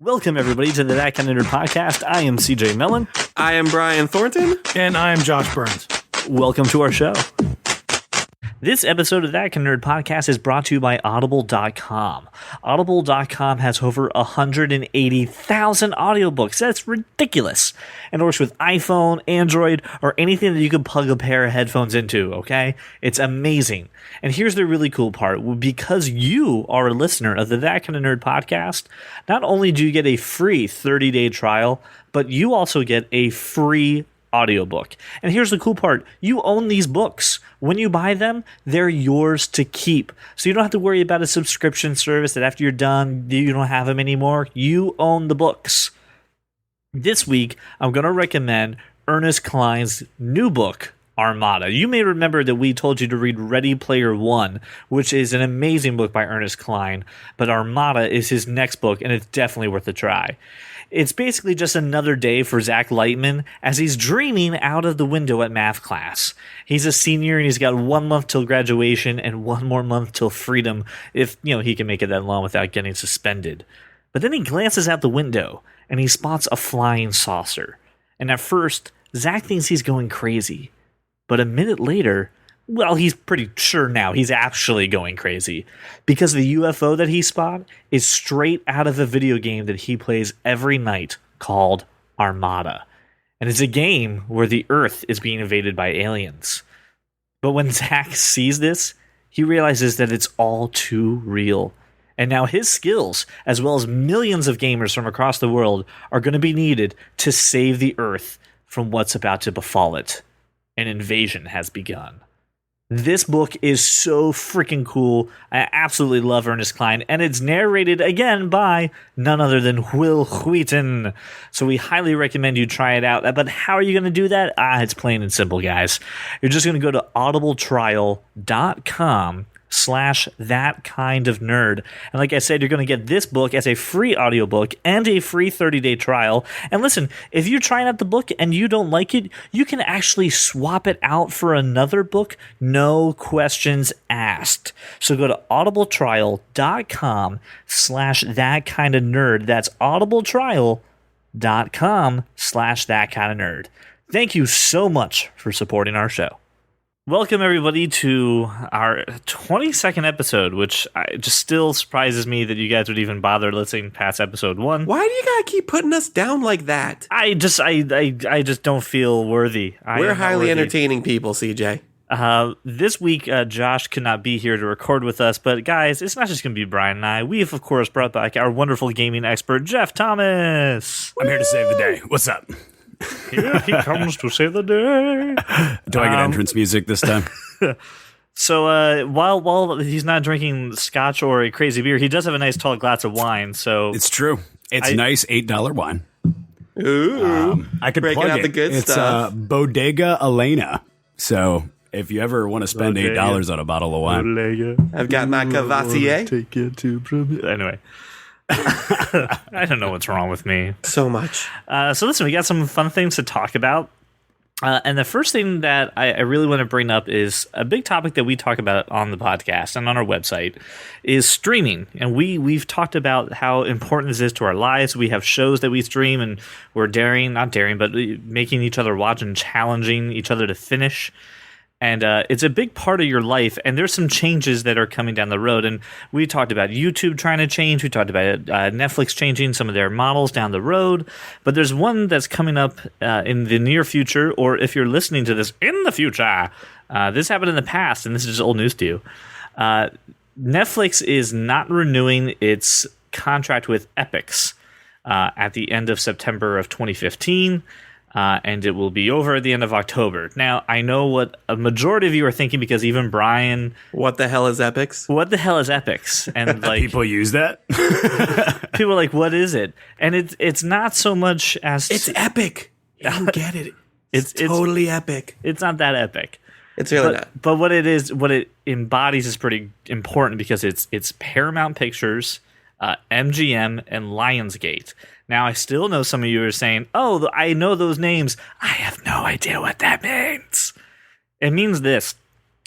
Welcome, everybody, to the That Kind of Nerd podcast. I am CJ Mellon. I am Brian Thornton. And I am Josh Burns. Welcome to our show. This episode of That Kind of Nerd podcast is brought to you by Audible.com. Audible.com has over 180,000 audiobooks. That's ridiculous. And it works with iPhone, Android, or anything that you can plug a pair of headphones into, okay? It's amazing. And here's the really cool part. Because you are a listener of the That Kind of Nerd podcast, not only do you get a free 30-day trial, but you also get a free audiobook. And here's the cool part. You own these books. When you buy them, they're yours to keep. So you don't have to worry about a subscription service that after you're done, you don't have them anymore. You own the books. This week, I'm going to recommend Ernest Cline's new book, Armada. You may remember that we told you to read Ready Player One, which is an amazing book by Ernest Cline, but Armada is his next book, and it's definitely worth a try. It's basically just another day for Zach Lightman as he's dreaming out of the window at math class. He's a senior and he's got 1 month till graduation and 1 more month till freedom if, he can make it that long without getting suspended. But then he glances out the window and he spots a flying saucer. And at first, Zach thinks he's going crazy. But a minute later, well, he's pretty sure now he's actually going crazy because the UFO that he spotted is straight out of a video game that he plays every night called Armada. And it's a game where the Earth is being invaded by aliens. But when Zach sees this, he realizes that it's all too real. And now his skills, as well as millions of gamers from across the world, are going to be needed to save the Earth from what's about to befall it. An invasion has begun. This book is so freaking cool. I absolutely love Ernest Cline, and it's narrated again by none other than Will Wheaton. So we highly recommend you try it out. But how are you going to do that? It's plain and simple, guys. You're just going to go to audibletrial.com/thatkindofnerd. And like I said, you're going to get this book as a free audiobook and a free 30-day trial. And listen, if you're trying out the book and you don't like it, you can actually swap it out for another book, no questions asked. So go to audibletrial.com/thatkindofnerd. That's audibletrial.com/thatkindofnerd. Thank you so much for supporting our show. Welcome, everybody, to our 22nd episode, which just still surprises me that you guys would even bother listening past episode 1. Why do you gotta keep putting us down like that? I just don't feel worthy. We're highly entertaining people, CJ. This week, Josh could not be here to record with us, but guys, it's not just going to be Brian and I. We have, of course, brought back our wonderful gaming expert, Jeff Thomas. I'm here to save the day. What's up? Here he comes to save the day. Do I get entrance music this time? So while he's not drinking scotch or a crazy beer, he does have a nice tall glass of wine. So it's true. It's nice $8 wine. Ooh, I could breaking plug out it. the good stuff. It's Bodega Elena. So if you ever want to spend $8 on a bottle of wine, I've got my Cavassier. Take it to anyway. I don't know what's wrong with me. So much. So listen, we got some fun things to talk about. And the first thing that I really want to bring up is a big topic that we talk about on the podcast and on our website is streaming. And we've talked about how important this is to our lives. We have shows that we stream and we're not daring, but making each other watch and challenging each other to finish. And it's a big part of your life, and there's some changes that are coming down the road. And we talked about YouTube trying to change. We talked about Netflix changing some of their models down the road. But there's one that's coming up in the near future, or if you're listening to this in the future. This happened in the past, and this is just old news to you. Netflix is not renewing its contract with Epix at the end of September of 2015. And it will be over at the end of October. Now, I know what a majority of you are thinking because even Brian... What the hell is Epix? What the hell is Epix? And like people use that? People are like, what is it? And it's not so much as... It's epic. You don't get it. It's totally epic. It's not that epic. It's really not. But what it embodies is pretty important because it's Paramount Pictures, MGM, and Lionsgate. Now, I still know some of you are saying, oh, I know those names. I have no idea what that means. It means this.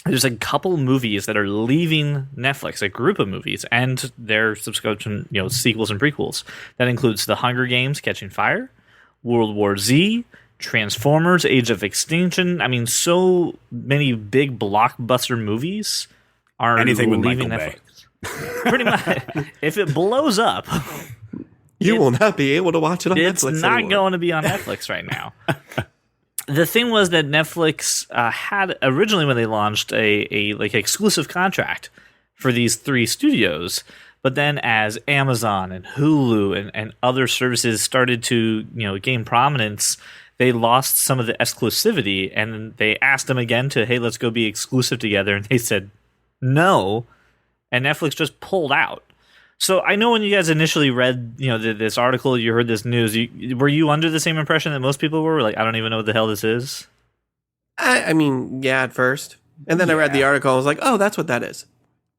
there's a couple movies that are leaving Netflix, a group of movies, and their subscription, sequels and prequels. That includes The Hunger Games: Catching Fire, World War Z, Transformers: Age of Extinction. I mean, so many big blockbuster movies are anything with leaving Michael Netflix. Pretty much. If it blows up, you will not be able to watch it on Netflix It's not anymore. going to be on Netflix right now. The thing was that Netflix had originally, when they launched, a exclusive contract for these 3 studios. But then as Amazon and Hulu and other services started to gain prominence, they lost some of the exclusivity, and they asked them again to, hey, let's go be exclusive together. And they said no, and Netflix just pulled out. So I know when you guys initially read, this article, you heard this news, were you under the same impression that most people were? Like, I don't even know what the hell this is? I mean, yeah, at first. And then I read the article. I was like, oh, that's what that is.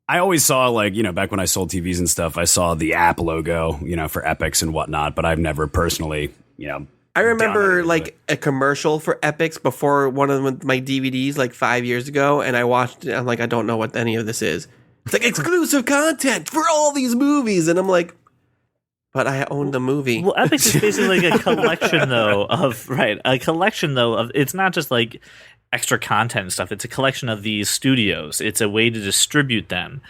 I always saw, back when I sold TVs and stuff, I saw the app logo, for Epix and whatnot, but I've never personally, I remember done it. a commercial for Epix before one of my DVDs 5 years ago, and I watched it. I'm like, I don't know what any of this is. It's like exclusive content for all these movies, and I'm like, but I own the movie. Well, Epix is basically like a collection, though, of it's not just like extra content and stuff. It's a collection of these studios. It's a way to distribute them.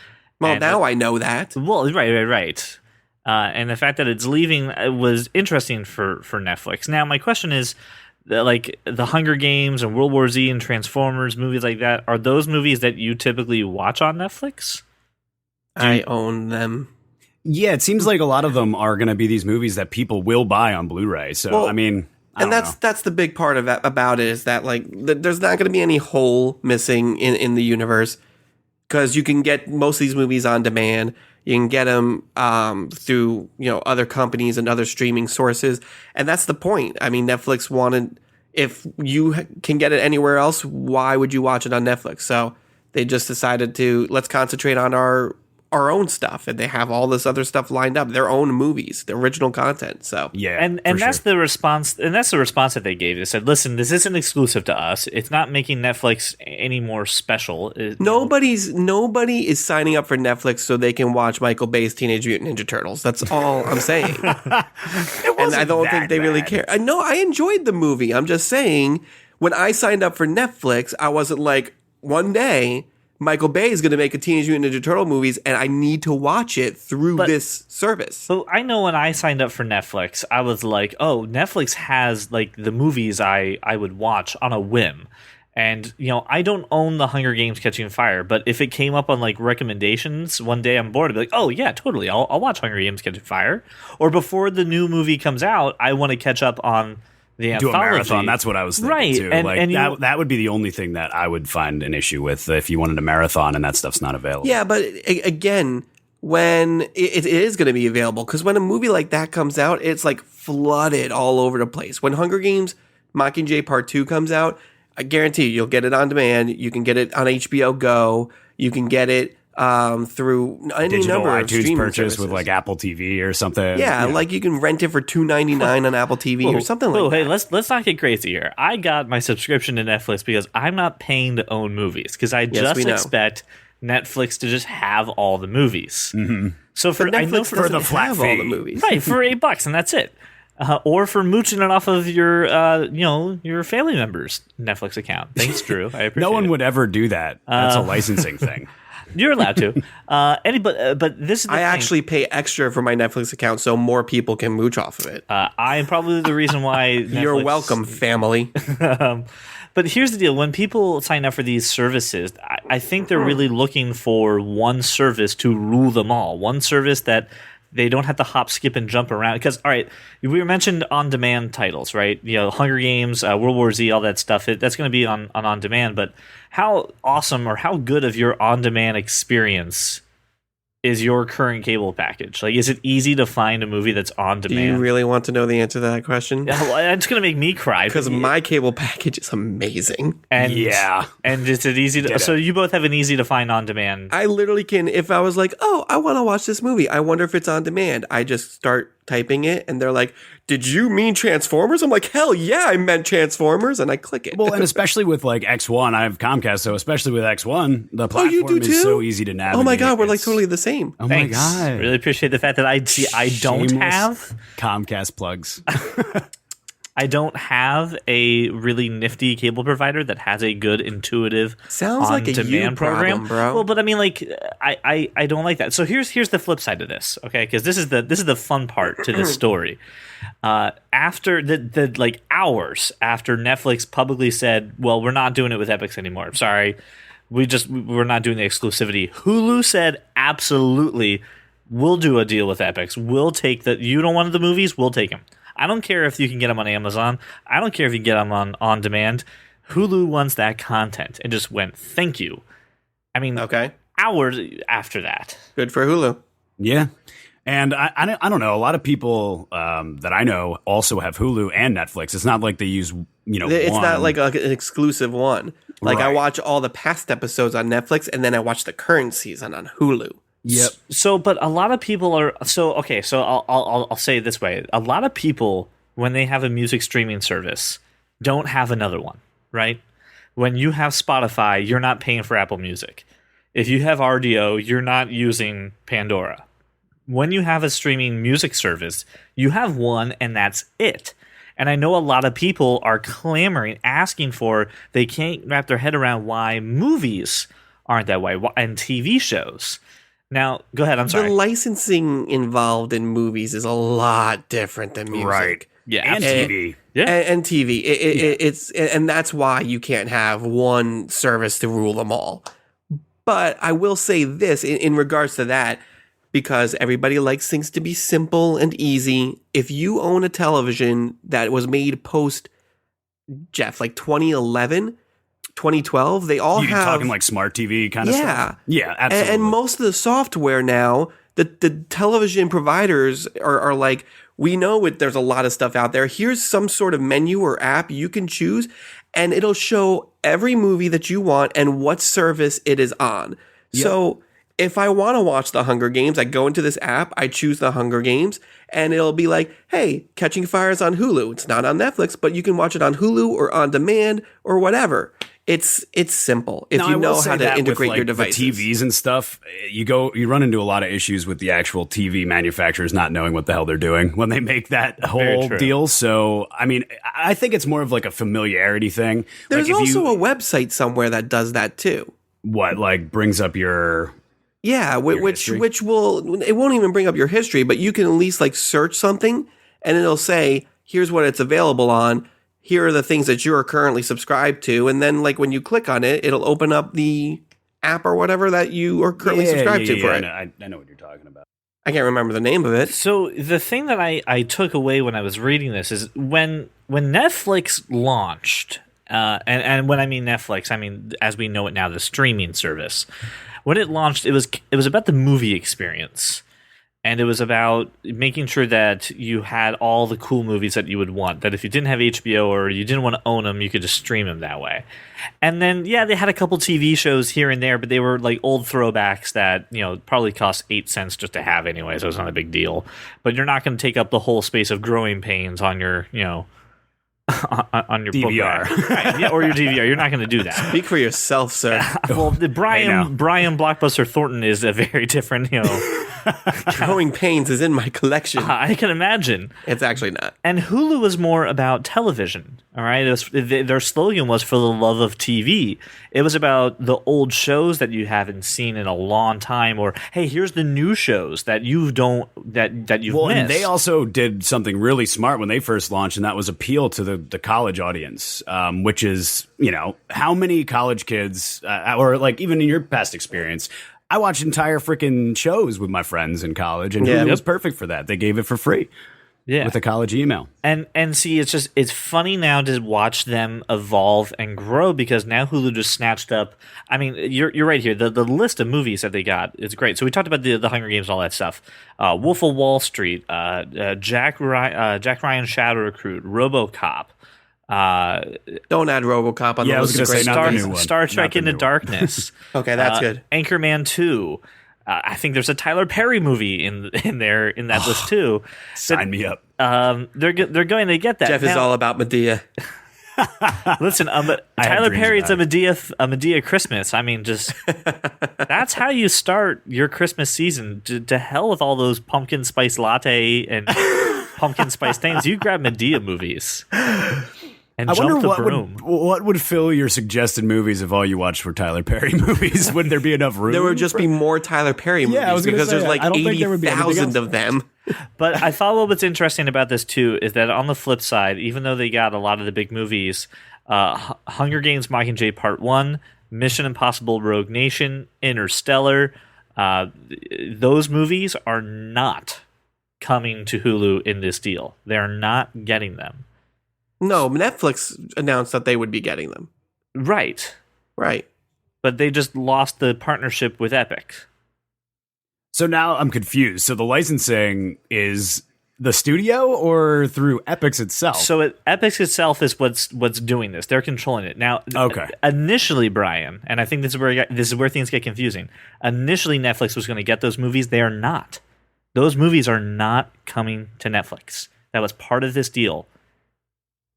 Well, And now I know that. Well, right. And the fact that it's leaving was interesting for Netflix. Now, my question is, like The Hunger Games and World War Z and Transformers, movies like that, are those movies that you typically watch on Netflix? I own them. Yeah, it seems like a lot of them are going to be these movies that people will buy on Blu-ray. So, Well, I mean, And that's the big part of that, about it, is that there's not going to be any hole missing in the universe, because you can get most of these movies on demand. You can get them through other companies and other streaming sources, and that's the point. I mean, Netflix wanted, if you can get it anywhere else, why would you watch it on Netflix? So they just decided to, let's concentrate on our own stuff, and they have all this other stuff lined up, their own movies, the original content. So yeah, and that's the response, that they gave. They said, listen, this isn't exclusive to us. It's not making Netflix any more special. nobody is signing up for Netflix so they can watch Michael Bay's Teenage Mutant Ninja Turtles. That's all I'm saying. And I don't think they really care. I know, I enjoyed the movie. I'm just saying, when I signed up for Netflix, I wasn't like, one day Michael Bay is going to make a Teenage Mutant Ninja Turtle movies, and I need to watch it through this service. So I know when I signed up for Netflix, I was like, oh, Netflix has the movies I would watch on a whim. And, I don't own The Hunger Games: Catching Fire, but if it came up on recommendations, one day I'm bored, I'd be like, oh yeah, totally, I'll watch Hunger Games: Catching Fire. Or before the new movie comes out, I want to catch up on the anthology. Do a marathon. That's what I was thinking, right. too. And that would be the only thing that I would find an issue with if you wanted a marathon and that stuff's not available. Yeah, but again, when it is going to be available, because when a movie like that comes out, it's flooded all over the place. When Hunger Games Mockingjay Part 2 comes out, I guarantee you'll get it on demand. You can get it on HBO Go. You can get it through any digital number of iTunes streaming purchase services. with Apple TV or something. Yeah, you can rent it for $2.99 on Apple TV or something like that. Hey, let's not get crazy here. I got my subscription to Netflix because I'm not paying to own movies, because I just expect Netflix to just have all the movies. Mm-hmm. So for Netflix for the flat have fee. all the movies, right, for $8, and that's it. Or for mooching it off of your family member's Netflix account. Thanks, Drew. I appreciate No one it. would ever do that. That's a licensing thing. You're allowed to. But this is the I thing. actually pay extra for my Netflix account so more people can mooch off of it. I'm probably the reason why Netflix, You're welcome, family. But here's the deal. When people sign up for these services, I think they're really looking for one service to rule them all. One service that they don't have to hop, skip, and jump around. Because, all right, we mentioned on-demand titles, right? Hunger Games, World War Z, all that stuff. That's going to be on demand. But how awesome or how good of your on-demand experience is your current cable package? Is it easy to find a movie that's on Do demand? you really want to know the answer to that question? It's going to make me cry. Because my cable package is amazing. And Yeah. And is it easy to... Get So it. you both have an easy to find on demand. I literally can, if I was like, oh, I want to watch this movie, I wonder if it's on demand, I just start typing it, and they're like, "Did you mean Transformers?" I'm like, "Hell yeah, I meant Transformers," and I click it. Well, and especially with like X1, I have Comcast, so especially with X1, the platform you do is too? so easy to navigate. Oh my god, we're like It's- totally the same. Oh Thanks. my god, Really appreciate the fact that I don't Shameless have Comcast plugs. I don't have a really nifty cable provider that has a good intuitive Sounds like a you on-demand program, problem, bro. Well, but I mean, like, I don't like that. So here's the flip side of this, okay? Because this is the fun part to this story. After the like hours after Netflix publicly said, "Well, we're not doing it with Epix anymore. Sorry, we're not doing the exclusivity." Hulu said, "Absolutely, we'll do a deal with Epix. We'll take the. You don't want the movies, we'll take them." I don't care if you can get them on Amazon. I don't care if you can get them on demand. Hulu wants that content and just went, thank you. I mean, Okay, hours after that. good for Hulu. Yeah. And I don't know. A lot of people that I know also have Hulu and Netflix. It's not like they use, It's one. not like an exclusive one. Like I Right. watch all the past episodes on Netflix, and then I watch the current season on Hulu. Yep. So, but a lot of people are okay. So I'll say it this way: a lot of people, when they have a music streaming service, don't have another one, right? When you have Spotify, you're not paying for Apple Music. If you have RDO, you're not using Pandora. When you have a streaming music service, you have one, and that's it. And I know a lot of people are clamoring, asking for. They can't wrap their head around why movies aren't that way, and TV shows. Now, go ahead. I'm sorry. The licensing involved in movies is a lot different than music. Right. Yeah, And TV. Yeah. And TV. It's and that's why you can't have one service to rule them all. But I will say this in regards to that, because everybody likes things to be simple and easy. If you own a television that was made post Jeff, like 2011, 2012, they all You're have talking like smart TV kind of stuff. Yeah, absolutely. and most of the software now, the television providers are like, we know there's a lot of stuff out there. Here's some sort of menu or app you can choose, and it'll show every movie that you want and what service it is on. Yep. So if I want to watch The Hunger Games, I go into this app, I choose The Hunger Games, and it'll be like, hey, Catching Fire is on Hulu. It's not on Netflix, but you can watch it on Hulu or on demand or whatever. It's simple if Now, you I will know say how to that integrate with, your like, devices. The TVs and stuff, you run into a lot of issues with the actual TV manufacturers not knowing what the hell they're doing when they make that whole true. deal. So, I mean, I think it's more of like a familiarity thing. There's like if also you, a website somewhere that does that too. like brings up your Yeah, which history? it won't even bring up your history, but you can at least like search something and it'll say, here's what it's available on. Here are the things that you are currently subscribed to. And then like when you click on it, it'll open up the app or whatever that you are currently subscribed to for it. I know what you're talking about. I can't remember the name of it. So the thing that I took away when I was reading this is when Netflix launched, and when I mean Netflix, I mean as we know it now, the streaming service. When it launched, it was about the movie experience, and it was about making sure that you had all the cool movies that you would want. That if you didn't have HBO or you didn't want to own them, you could just stream them that way. And then, yeah, they had a couple TV shows here and there, but they were like old throwbacks that, probably cost 8 cents just to have anyway, so it's not a big deal. But you're not going to take up the whole space of Growing Pains on your, on your DVR. book bag. Right, yeah, or your DVR. You're not going to do that. Speak for yourself, sir. Well, the know. Brian Blockbuster Thornton is a very different, Growing Pains is in my collection. I can imagine. It's actually not. And Hulu was more about television, all right? Their slogan was for the love of TV. It was about the old shows that you haven't seen in a long time, or, hey, here's the new shows that you've Well, missed. and they also did something really smart when they first launched, and that was appeal to the college audience, which is, how many college kids, or like even in your past experience, I watched entire freaking shows with my friends in college, and Yeah. Hulu was perfect for that. They gave it for free yeah. with a college email. And see, it's funny now to watch them evolve and grow because now Hulu just snatched up. I mean, you're right here. The list of movies that they got is great. So we talked about the Hunger Games and all that stuff. Wolf of Wall Street, Jack Ryan Shadow Recruit, RoboCop. Don't add RoboCop on Yeah, the I was list. gonna of say great not the movies. new one. Star Not Trek the Into new one. Darkness. Okay, that's good. Anchorman 2. I think there's a Tyler Perry movie in that list too. Sign me up. They're going to get that. Jeff is all about Medea. Listen, Tyler Perry's a Medea Christmas. I mean, just that's how you start your Christmas season. To hell with all those pumpkin spice latte and pumpkin spice things. You grab Medea movies and I jump wonder the broom. what would fill your suggested movies if all you watched were Tyler Perry movies. Would there be enough room? There would just be more Tyler Perry movies I was gonna because say, there's like I don't think there would be anything 80,000 else. of them. But I thought what's interesting about this too is that on the flip side, even though they got a lot of the big movies, Hunger Games: Mockingjay Part 1, Mission Impossible: Rogue Nation, Interstellar, those movies are not coming to Hulu in this deal. They're not getting them. No, Netflix announced that they would be getting them. Right. Right. But they just lost the partnership with Epix. So now I'm confused. So the licensing is the studio or through Epix itself? So Epix itself is what's doing this. They're controlling it. Now, Okay. Initially, Brian, and I think this is where things get confusing. Initially, Netflix was going to get those movies. They are not. Those movies are not coming to Netflix. That was part of this deal.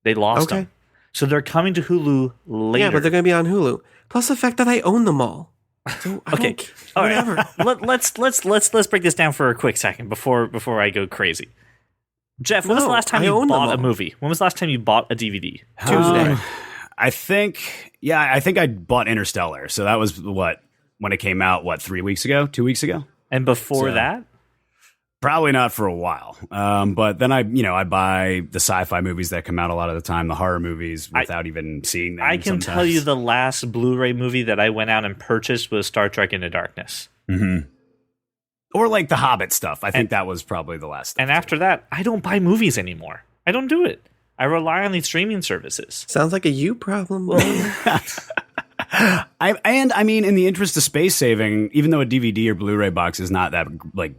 They lost them. So they're coming to Hulu later. Yeah, but they're going to be on Hulu. Plus the fact that I own them all. So Okay. All right. Let's break this down for a quick second before I go crazy. Jeff, when was the last time you bought a movie? When was the last time you bought a DVD? Tuesday. I think I bought Interstellar. So that was when it came out, 2 weeks ago? And before that? Probably not for a while. But then I buy the sci-fi movies that come out a lot of the time, the horror movies without even seeing them. I can tell you the last Blu-ray movie that I went out and purchased was Star Trek Into Darkness. Mm-hmm. Or like the Hobbit stuff. I think that was probably the last stuff. And after that, I don't buy movies anymore. I don't do it. I rely on these streaming services. Sounds like a you problem. I mean, in the interest of space saving, even though a DVD or Blu-ray box is not that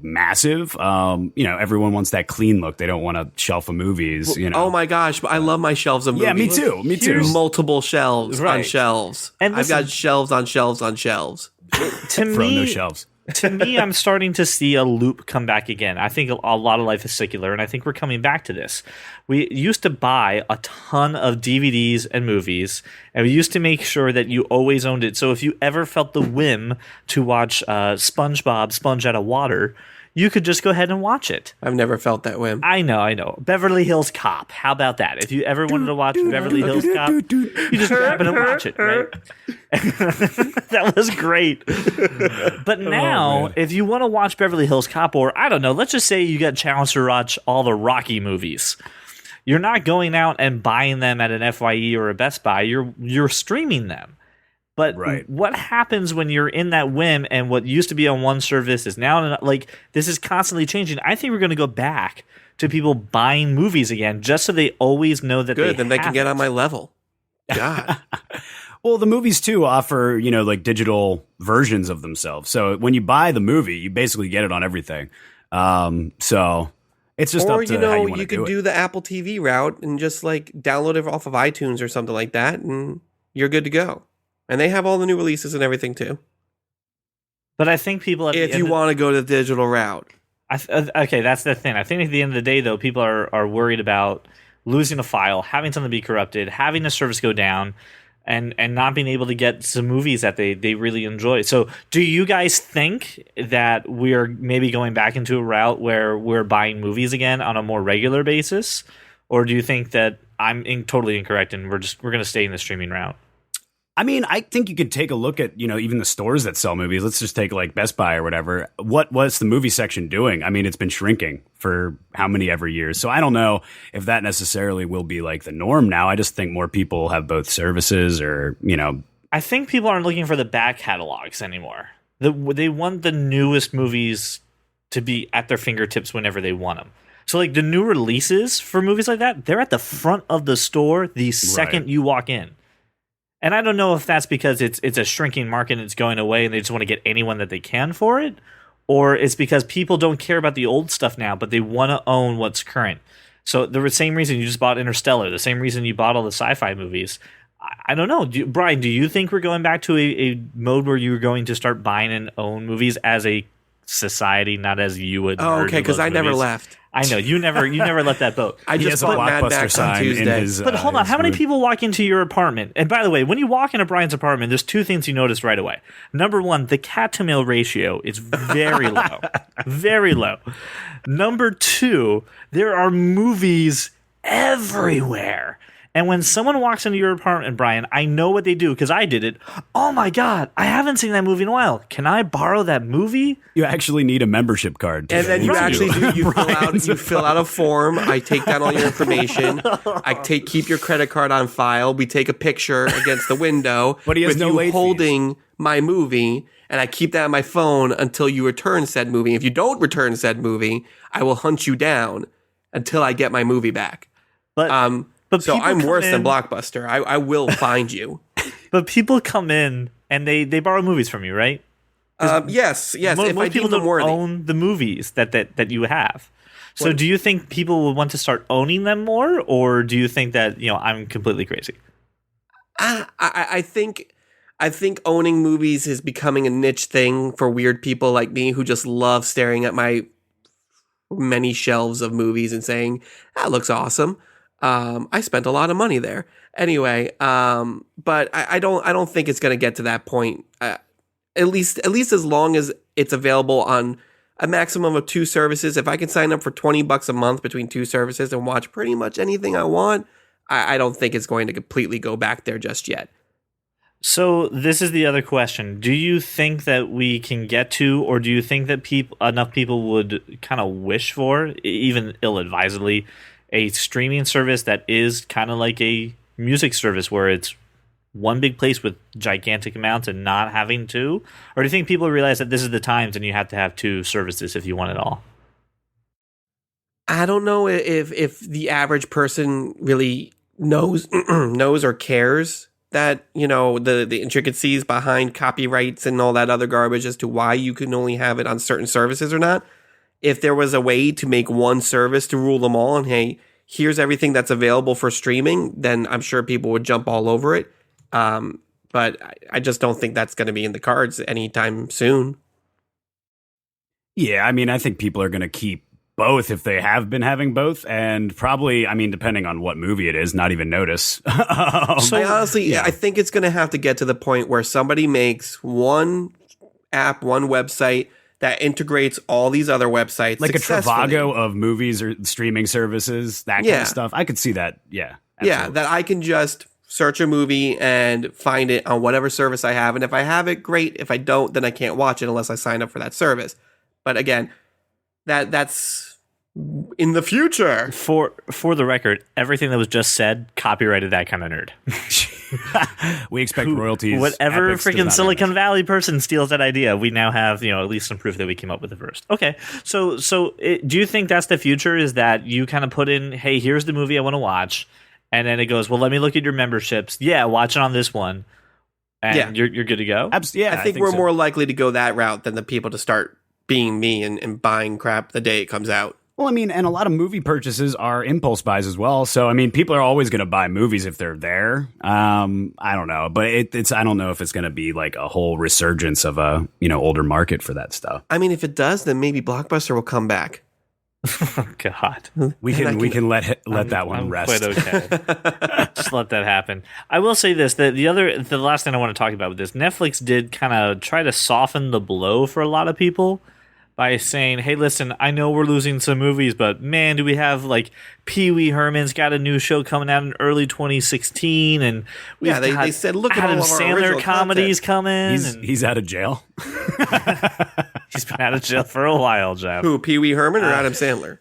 massive, everyone wants that clean look. They don't want a shelf of movies. Oh my gosh, I love my shelves of movies. Yeah, me too. Me too. Multiple shelves on shelves. And I've got shelves on shelves on shelves. No shelves. To me, I'm starting to see a loop come back again. I think a lot of life is secular, and I think we're coming back to this. We used to buy a ton of DVDs and movies, and we used to make sure that you always owned it. So if you ever felt the whim to watch SpongeBob Sponge Out of Water, you could just go ahead and watch it. I've never felt that whim. I know. Beverly Hills Cop. How about that? If you ever wanted to watch Beverly Hills Cop, you just grab it and watch it, right? That was great. But now, if you want to watch Beverly Hills Cop, or I don't know, let's just say you get challenged to watch all the Rocky movies. You're not going out and buying them at an FYE or a Best Buy. You're streaming them. But what happens when you're in that whim and what used to be on one service is now this is constantly changing. I think we're going to go back to people buying movies again just so they always know that then they can get on my level. God. Well, the movies too offer, digital versions of themselves. So when you buy the movie, you basically get it on everything. So it's just up to how you want to could do the Apple TV route and just download it off of iTunes or something like that, and you're good to go. And they have all the new releases and everything too. But I think people, if you want to go the digital route, okay, that's the thing. I think at the end of the day, though, people are worried about losing a file, having something be corrupted, having the service go down, and not being able to get some movies that they really enjoy. So, do you guys think that we're maybe going back into a route where we're buying movies again on a more regular basis, or do you think that I'm totally incorrect and we're going to stay in the streaming route? I mean, I think you could take a look at, even the stores that sell movies. Let's just take Best Buy or whatever. What's the movie section doing? I mean, it's been shrinking for how many ever years. So I don't know if that necessarily will be the norm now. I just think more people have both services or. I think people aren't looking for the back catalogs anymore. They want the newest movies to be at their fingertips whenever they want them. So the new releases for movies like that, they're at the front of the store the second you walk in. And I don't know if that's because it's a shrinking market and it's going away and they just want to get anyone that they can for it, or it's because people don't care about the old stuff now, but they want to own what's current. So the same reason you just bought Interstellar, the same reason you bought all the sci-fi movies. I don't know. Brian, do you think we're going back to a mode where you're going to start buying and own movies as a society, not as you would. Oh, okay, because I never left. I know you never left that boat. I just has a put Mad Blockbuster Max on sign in Tuesday. his. But hold on, his how many room. people walk into your apartment? And by the way, when you walk into Brian's apartment, there's two things you notice right away. Number one, the cat to male ratio is very low. Very low. Number two, there are movies everywhere. And when someone walks into your apartment, Brian, I know what they do because I did it. Oh my God, I haven't seen that movie in a while. Can I borrow that movie? You actually need a membership card. And then you Right. actually do. You Brian's fill out a form. I take down all your information. Keep your credit card on file. We take a picture against the window. But he has with no you late fees. holding my movie, and I keep that on my phone until you return said movie. If you don't return said movie, I will hunt you down until I get my movie back. But So people I'm come worse than in- Blockbuster. I will find you. But people come in and they borrow movies from you, right? Yes. If Most I people deem them don't worthy. own the movies that you have. So do you think people will want to start owning them more, or do you think that I'm completely crazy? I think owning movies is becoming a niche thing for weird people like me who just love staring at my many shelves of movies and saying, that looks awesome. I spent a lot of money there. Anyway, but I don't think it's going to get to that point. At least as long as it's available on a maximum of 2 services. If I can sign up for $20 a month between 2 services and watch pretty much anything I want, I don't think it's going to completely go back there just yet. So this is the other question. Do you think that we can get to, or do you think that enough people would kind of wish for, even ill-advisedly, a streaming service that is kind of like a music service where it's one big place with gigantic amounts and not having 2? Or do you think people realize that this is the times and you have to have 2 services if you want it all? I don't know if the average person really knows or cares that, the intricacies behind copyrights and all that other garbage as to why you can only have it on certain services or not. If there was a way to make one service to rule them all and, hey, here's everything that's available for streaming, then I'm sure people would jump all over it. But I just don't think that's going to be in the cards anytime soon. Yeah, I mean, I think people are going to keep both if they have been having both, and probably, I mean, depending on what movie it is, not even notice. I honestly, I think it's going to have to get to the point where somebody makes one app, one website that integrates all these other websites. Like a successfully. Trivago of movies or streaming services, that kind of stuff. I could see that. Yeah. Yeah, absolutely. that I can just search a movie and find it on whatever service I have. And if I have it, great. If I don't, then I can't watch it unless I sign up for that service. But again, that's in the future. For the record, everything that was just said, copyrighted that kind of nerd. We expect royalties. Whatever Epix does freaking not Silicon manage. Valley person steals that idea, we now have at least some proof that we came up with it first. Okay, so do you think that's the future? Is that you kind of put in, hey, here's the movie I want to watch, and then it goes, well, let me look at your memberships. Yeah, watch it on this one, and you're good to go. Yeah, I think we're so. more likely to go that route than the people to start being me and buying crap the day it comes out. Well, I mean, and a lot of movie purchases are impulse buys as well. So, I mean, people are always going to buy movies if they're there. I don't know, but it's I don't know if it's going to be like a whole resurgence of a older market for that stuff. I mean, if it does, then maybe Blockbuster will come back. Oh, God, We can let that one I'm rest. quite okay. Just let that happen. I will say this: that the last thing I want to talk about with this, Netflix did kind of try to soften the blow for a lot of people by saying, hey, listen, I know we're losing some movies, but man, do we have like Pee Wee Herman's got a new show coming out in early 2016, and they said, look at Adam all of our Sandler original comedies content. coming. He's out of jail. He's been out of jail for a while, Jeff. Who, Pee Wee Herman or Adam Sandler?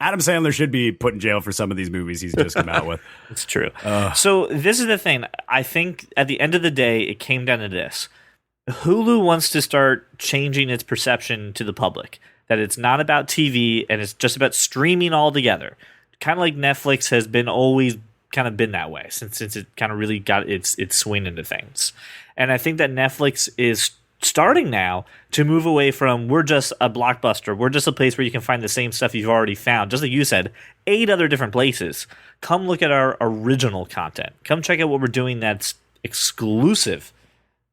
Adam Sandler should be put in jail for some of these movies he's just come out with. It's true. So this is the thing. I think at the end of the day, it came down to this. Hulu wants to start changing its perception to the public, that it's not about TV and it's just about streaming altogether. Kind of like Netflix has always been that way since it kind of really got its swing into things. And I think that Netflix is starting now to move away from, we're just a Blockbuster, we're just a place where you can find the same stuff you've already found, just like you said, 8 other different places. Come look at our original content. Come check out what we're doing that's exclusive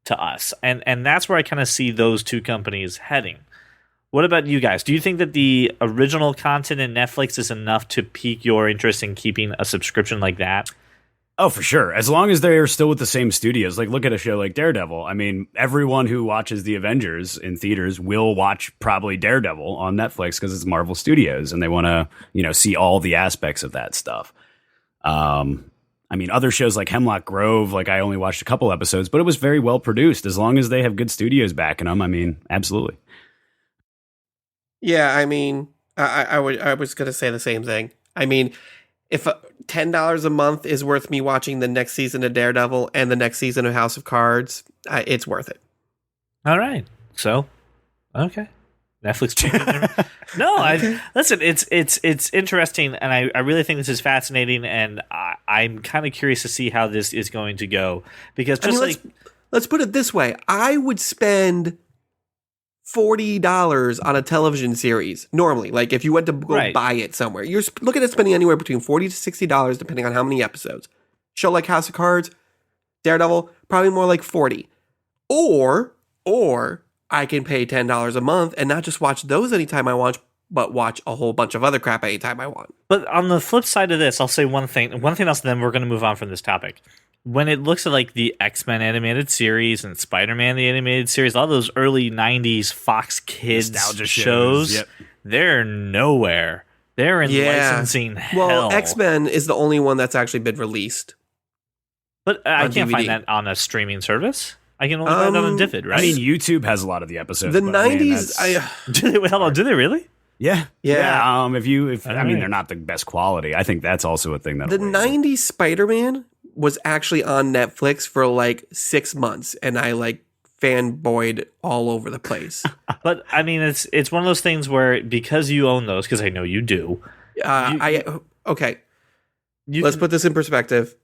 to us. And that's where I kind of see those two companies heading. What about you guys? Do you think that the original content in Netflix is enough to pique your interest in keeping a subscription like that? Oh, for sure. As long as they're still with the same studios. Like, look at a show like Daredevil. I mean, everyone who watches the Avengers in theaters will watch probably Daredevil on Netflix because it's Marvel Studios and they want to, see all the aspects of that stuff. I mean, other shows like Hemlock Grove, like I only watched a couple episodes, but it was very well produced. As long as they have good studios backing them, I mean, absolutely. Yeah, I mean, I was going to say the same thing. I mean, if $10 a month is worth me watching the next season of Daredevil and the next season of House of Cards, it's worth it. All right. So, okay. Netflix. No, listen. It's interesting, and I really think this is fascinating, and I'm kind of curious to see how this is going to go because let's put it this way: I would spend $40 on a television series normally. Like if you went to go buy it somewhere, you're looking at spending anywhere between $40 to $60 depending on how many episodes. Show like House of Cards, Daredevil, probably more like 40. Or I can pay $10 a month and not just watch those anytime I want, but watch a whole bunch of other crap anytime I want. But on the flip side of this, I'll say one thing else, and then we're going to move on from this topic. When it looks at like the X-Men animated series and Spider-Man the animated series, all those early 90s Fox Kids nostalgia shows, they're nowhere. They're in licensing hell. Well, X-Men is the only one that's actually been released. But I can't DVD. find that on a streaming service. I can only find it on Divid, right? I mean, YouTube has a lot of the episodes. The 90s... do they really? Yeah. Yeah. I mean, they're not the best quality. I think that's also a thing that... The 90s Spider-Man was actually on Netflix for like 6 months, and I like fanboyed all over the place. But I mean, it's one of those things where because you own those, because I know you do. Let's put this in perspective.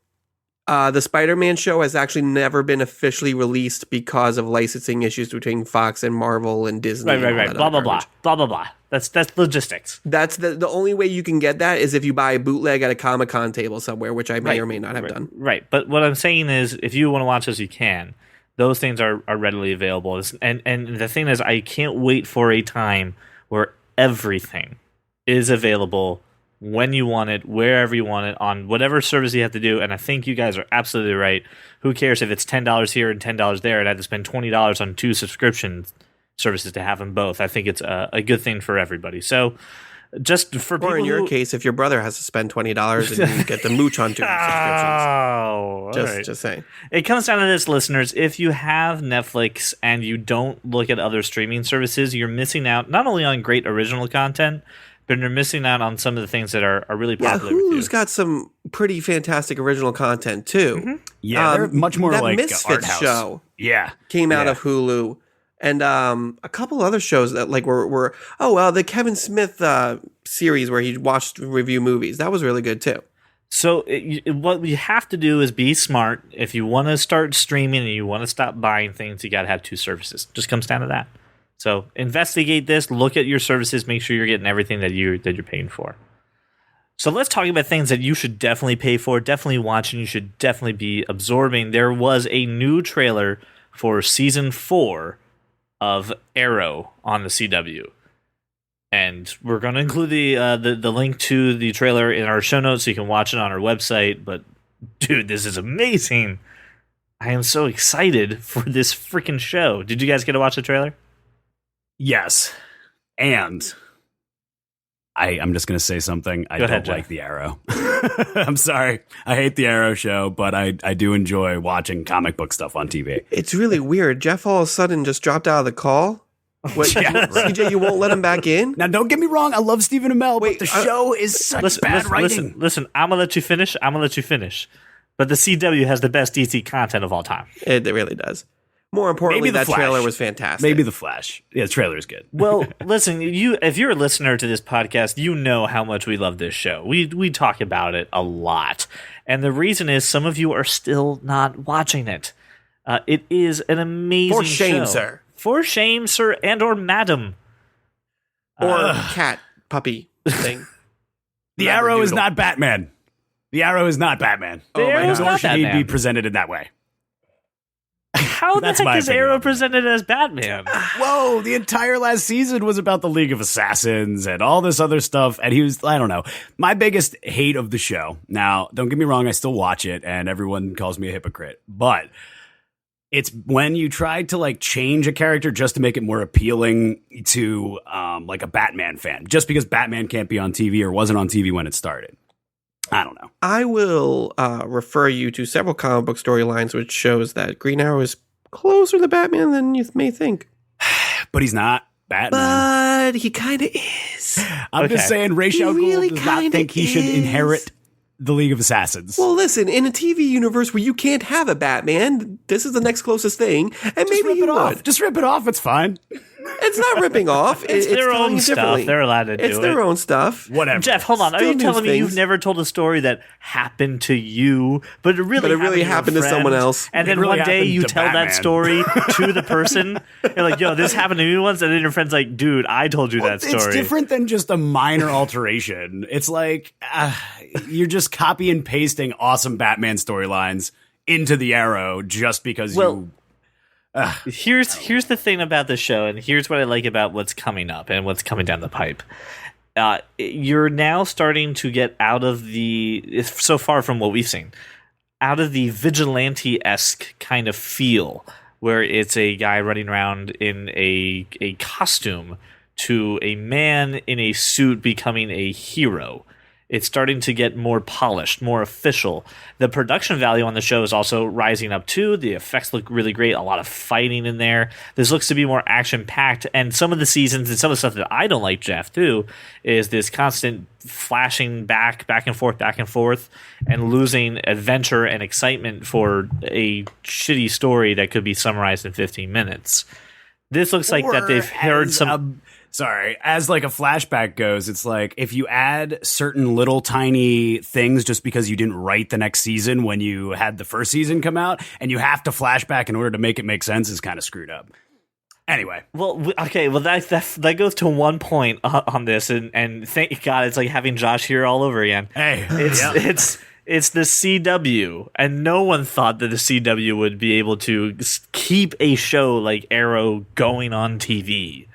The Spider-Man show has actually never been officially released because of licensing issues between Fox and Marvel and Disney. Right. Blah blah blah. That's logistics. That's the only way you can get that is if you buy a bootleg at a Comic-Con table somewhere, which I may or may not have done. Right. But what I'm saying is, if you want to watch this, you can. Those things are readily available. And the thing is, I can't wait for a time where everything is available when you want it, wherever you want it, on whatever service you have to do. And I think you guys are absolutely right. Who cares if it's $10 here and $10 there, and I have to spend $20 on 2 subscription services to have them both? I think it's a good thing for everybody. So just for people, or in your case, if your brother has to spend $20 and you get the mooch on 2 subscriptions. Just saying. It comes down to this, listeners. If you have Netflix and you don't look at other streaming services, you're missing out not only on great original content, but you're missing out on some of the things that are really popular. Yeah, Hulu's got some pretty fantastic original content too. Mm-hmm. Yeah, they're much more that like Misfits art house show. Yeah, came out of Hulu, and a couple other shows that like were the Kevin Smith series where he watched review movies. That was really good too. So what you have to do is be smart. If you want to start streaming and you want to stop buying things, you got to have 2 services. Just comes down to that. So investigate this, look at your services, make sure you're getting everything that you're paying for. So let's talk about things that you should definitely pay for, definitely watch, and you should definitely be absorbing. There was a new trailer for season 4 of Arrow on the CW. And we're going to include the link to the trailer in our show notes so you can watch it on our website. But dude, this is amazing. I am so excited for this freaking show. Did you guys get to watch the trailer? Yes. And I'm just going to say something. I don't like the Arrow. I'm sorry. I hate the Arrow show, but I do enjoy watching comic book stuff on TV. It's really weird. Jeff all of a sudden just dropped out of the call. What, CJ, you won't let him back in? Now, don't get me wrong. I love Stephen Amell, but the show is such bad writing. Listen, I'm going to let you finish. But the CW has the best DC content of all time. It really does. More importantly, that trailer was fantastic. Maybe The Flash. Yeah, the trailer is good. Well, listen, if you're a listener to this podcast, you know how much we love this show. We talk about it a lot. And the reason is some of you are still not watching it. It is an amazing show. For shame, sir. For shame, sir, and or madam. Or cat, puppy thing. The Arrow is not Batman. The Arrow is not Batman. Nor should he be presented in that way. How the That's heck my is opinion Arrow on it. presented as Batman? Whoa, the entire last season was about the League of Assassins and all this other stuff. And he was, I don't know, my biggest hate of the show. Now, don't get me wrong, I still watch it and everyone calls me a hypocrite, but it's when you try to like change a character just to make it more appealing to like a Batman fan, just because Batman can't be on TV or wasn't on TV when it started. I don't know. I will refer you to several comic book storylines which shows that Green Arrow is closer to Batman than you may think. But he's not Batman. But he kind of is. I'm just saying, Ra's al Ghul really does not think he should is. inherit the League of Assassins. Well, listen, in a TV universe where you can't have a Batman, this is the next closest thing, and just maybe rip you it off. would. Just rip it off. It's fine. It's not ripping off. It's their telling own you stuff. differently. They're allowed to do it. It's their own stuff. Whatever. Jeff, hold on. Are Still you news telling me you've things. never told a story that happened to you, but it really happened to, to a someone friend, else? And then It really one day happened you to tell that Batman. story to the person. You're like, yo, this happened to me once. And then your friend's like, dude, I told you that story. It's different than just a minor alteration. It's like you're just copy and pasting awesome Batman storylines into the Arrow just because you. Here's the thing about the show, and here's what I like about what's coming up and what's coming down the pipe. You're now starting to get out of the, so far from what we've seen, out of the vigilante-esque kind of feel, where it's a guy running around in a costume to a man in a suit becoming a hero. It's starting to get more polished, more official. The production value on the show is also rising up too. The effects look really great. A lot of fighting in there. This looks to be more action-packed. And some of the seasons and some of the stuff that I don't like, Jeff, too, is this constant flashing back and forth, and losing adventure and excitement for a shitty story that could be summarized in 15 minutes. This looks like that they've heard some... as like a flashback goes, it's like if you add certain little tiny things just because you didn't write the next season when you had the first season come out, and you have to flashback in order to make it make sense, is kind of screwed up. Anyway. Well, okay, well that goes to one point on this, and thank God it's like having Josh here all over again. Hey, It's the CW, and no one thought that the CW would be able to keep a show like Arrow going on TV.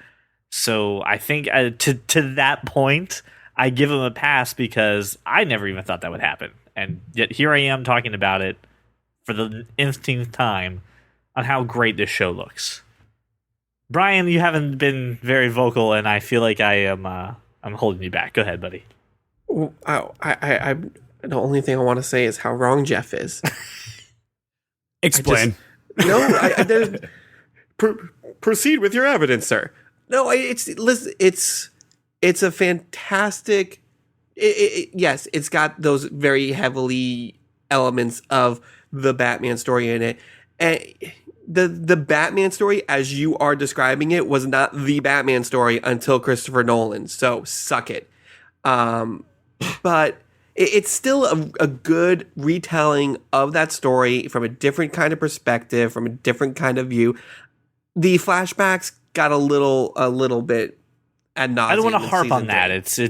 So I think to that point, I give him a pass because I never even thought that would happen. And yet here I am talking about it for the umpteenth time on how great this show looks. Brian, you haven't been very vocal, and I feel like I'm holding you back. Go ahead, buddy. I the only thing I want to say is how wrong Jeff is. explain. Proceed with your evidence, sir. No, it's a fantastic. Yes, it's got those very heavily elements of the Batman story in it, and the Batman story, as you are describing it, was not the Batman story until Christopher Nolan. So suck it. But it's still a good retelling of that story from a different kind of perspective, from a different kind of view. The flashbacks got a little bit ad nauseum. I don't want to harp on that. Three.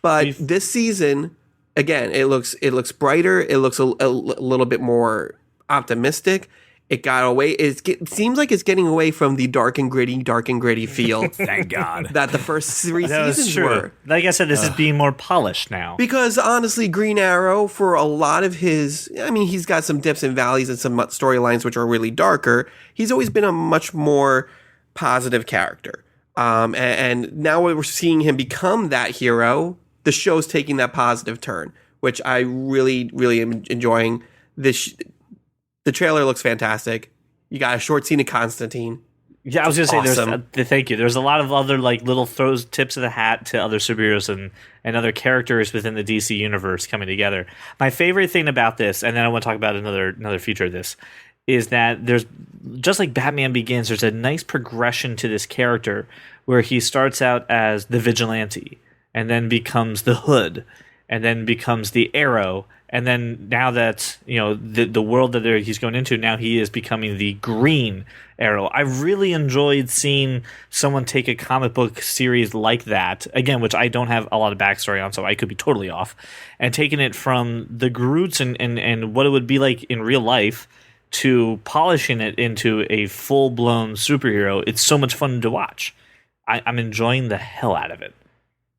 But this season, again, it looks brighter. It looks a little bit more optimistic. It got away. It seems like it's getting away from the dark and gritty feel. Thank God. That the first three seasons were. Like I said, this is being more polished now. Because honestly, Green Arrow, for a lot of his, I mean, he's got some dips and valleys and some storylines which are really darker. He's always been a much more positive character. And now we're seeing him become that hero. The show's taking that positive turn, which I really, really am enjoying. The trailer looks fantastic. You got a short scene of Constantine. Yeah, I was going to say, Awesome. thank you. There's a lot of other like little tips of the hat to other superheroes and other characters within the DC universe coming together. My favorite thing about this, and then I want to talk about another feature of this, is that there's, just like Batman Begins, there's a nice progression to this character where he starts out as the vigilante and then becomes the Hood and then becomes the Arrow. And then now that, the world that he's going into, now he is becoming the Green Arrow. I really enjoyed seeing someone take a comic book series like that, again, which I don't have a lot of backstory on, so I could be totally off, and taking it from the roots and what it would be like in real life to polishing it into a full-blown superhero, it's so much fun to watch. I'm enjoying the hell out of it.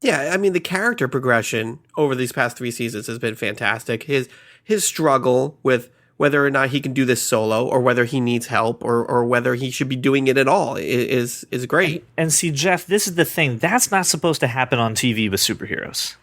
Yeah, I mean, the character progression over these past 3 seasons has been fantastic. His struggle with whether or not he can do this solo, or whether he needs help, or whether he should be doing it at all is great. And see, Jeff, this is the thing. That's not supposed to happen on TV with superheroes.